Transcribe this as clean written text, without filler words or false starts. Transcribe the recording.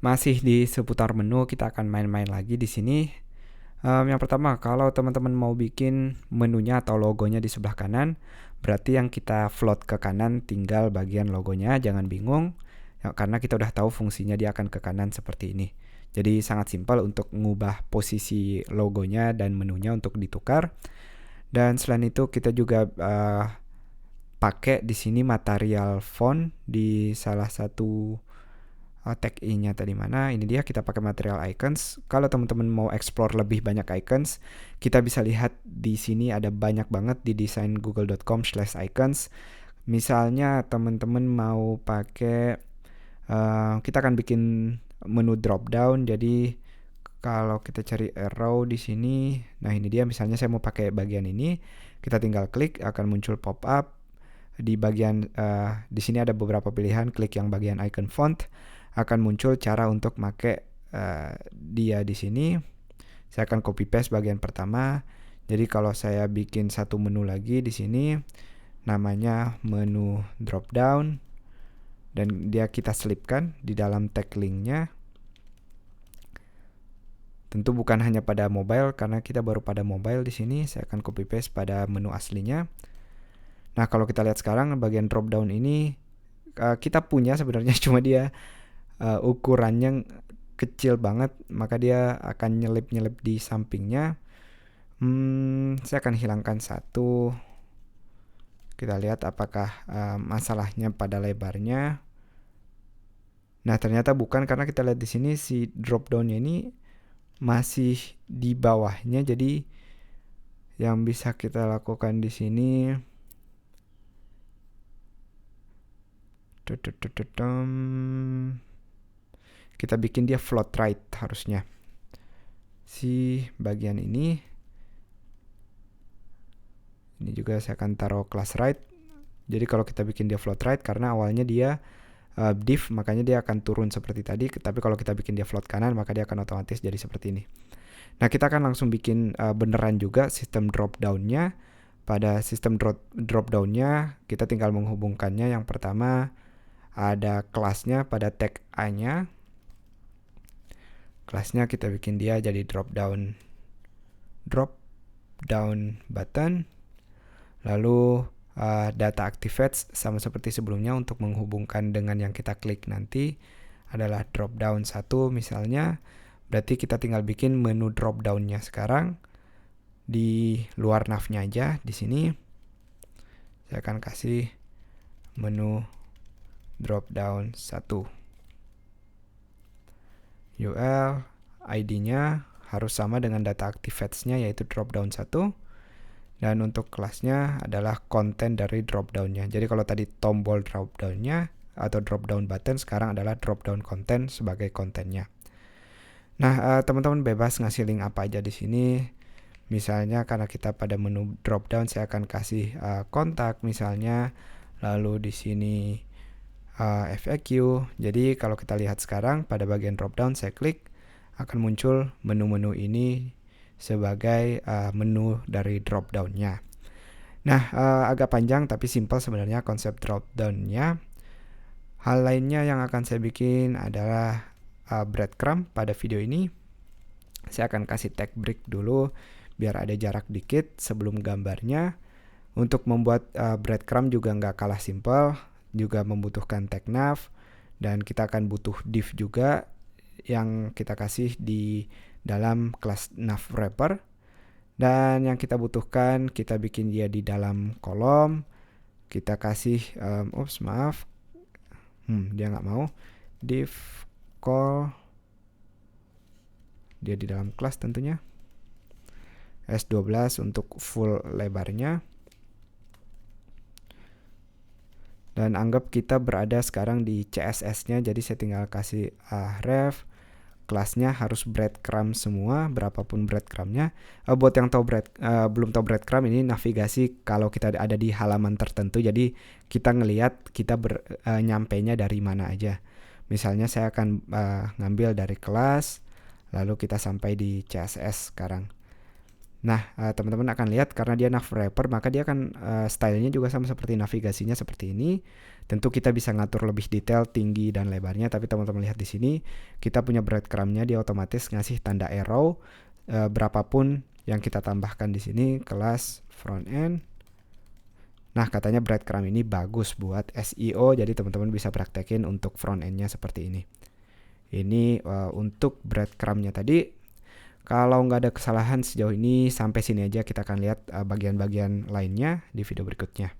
Masih di seputar menu, kita akan main-main lagi di sini. Yang pertama, kalau teman-teman mau bikin menunya atau logonya di sebelah kanan, berarti yang kita float ke kanan tinggal bagian logonya, jangan bingung. Ya, karena kita udah tahu fungsinya dia akan ke kanan seperti ini. Jadi sangat simpel untuk mengubah posisi logonya dan menunya untuk ditukar. Dan selain itu kita juga pakai di sini material font di salah satu tag i-nya tadi mana. Ini dia, kita pakai material icons. Kalau teman-teman mau explore lebih banyak icons, kita bisa lihat di sini ada banyak banget di desaingoogle.com/icons. Misalnya teman-teman mau pakai kita akan bikin menu drop down. Jadi kalau kita cari arrow di sini, nah ini dia, misalnya saya mau pakai bagian ini, kita tinggal klik, akan muncul pop up di bagian di sini ada beberapa pilihan. Klik yang bagian icon font, akan muncul cara untuk pakai dia di sini. Saya akan copy paste bagian pertama. Jadi kalau saya bikin satu menu lagi di sini, namanya menu drop down, dan dia kita selipkan di dalam tag linknya. Tentu bukan hanya pada mobile, karena kita baru pada mobile di sini. Saya akan copy paste pada menu aslinya. Nah, kalau kita lihat sekarang bagian drop down ini kita punya sebenarnya, cuma dia ukurannya kecil banget, maka dia akan nyelip-nyelip di sampingnya. Saya akan hilangkan satu. Kita lihat apakah masalahnya pada lebarnya. Nah, ternyata bukan, karena kita lihat di sini si drop down-nya ini masih di bawahnya. Jadi yang bisa kita lakukan di sini, kita bikin dia float right harusnya. Si bagian ini juga saya akan taruh class right. Jadi kalau kita bikin dia float right, karena awalnya dia div, makanya dia akan turun seperti tadi. Tapi kalau kita bikin dia float kanan, maka dia akan otomatis jadi seperti ini. Nah, kita akan langsung bikin beneran juga sistem drop down-nya. Pada sistem drop down-nya, kita tinggal menghubungkannya. Yang pertama ada kelasnya pada tag a-nya. Kelasnya kita bikin dia jadi drop down button. Lalu data activates sama seperti sebelumnya, untuk menghubungkan dengan yang kita klik nanti adalah drop down 1 misalnya. Berarti kita tinggal bikin menu drop down-nya sekarang di luar nav-nya aja. Di sini saya akan kasih menu drop down 1. UL ID-nya harus sama dengan data activates-nya, yaitu drop down 1. Dan untuk kelasnya adalah konten dari drop down-nya. Jadi kalau tadi tombol drop down-nya atau drop down button, sekarang adalah drop down konten sebagai kontennya. Nah, teman-teman bebas ngasih link apa aja di sini. Misalnya karena kita pada menu drop down, saya akan kasih kontak misalnya. Lalu di sini FAQ. Jadi kalau kita lihat sekarang pada bagian drop down, saya klik, akan muncul menu-menu ini sebagai menu dari drop down-nya. Nah, agak panjang tapi simple sebenarnya konsep drop down-nya. Hal lainnya yang akan saya bikin adalah breadcrumb pada video ini. Saya akan kasih tag break dulu biar ada jarak dikit sebelum gambarnya. Untuk membuat breadcrumb juga nggak kalah simple, juga membutuhkan tag nav, dan kita akan butuh div juga yang kita kasih di dalam kelas nav wrapper. Dan yang kita butuhkan, kita bikin dia di dalam kolom. Kita kasih dia nggak mau div call, dia di dalam kelas tentunya S12 untuk full lebarnya. Dan anggap kita berada sekarang di CSS-nya, jadi saya tinggal kasih ref. Kelasnya harus breadcrumb semua, berapapun breadcrumb-nya. Buat yang belum tahu breadcrumb, ini navigasi kalau kita ada di halaman tertentu. Jadi kita ngelihat kita nyampainya dari mana aja. Misalnya saya akan ngambil dari kelas, lalu kita sampai di CSS sekarang. Nah, teman-teman akan lihat karena dia nav wrapper, maka dia akan stylenya juga sama seperti navigasinya seperti ini. Tentu kita bisa ngatur lebih detail tinggi dan lebarnya, tapi teman-teman lihat di sini kita punya breadcrumb-nya, dia otomatis ngasih tanda arrow berapapun yang kita tambahkan di sini kelas front end. Nah, katanya breadcrumb ini bagus buat SEO, jadi teman-teman bisa praktekin untuk front end-nya seperti ini. Ini untuk breadcrumb-nya tadi. Kalau nggak ada kesalahan sejauh ini, sampai sini aja. Kita akan lihat bagian-bagian lainnya di video berikutnya.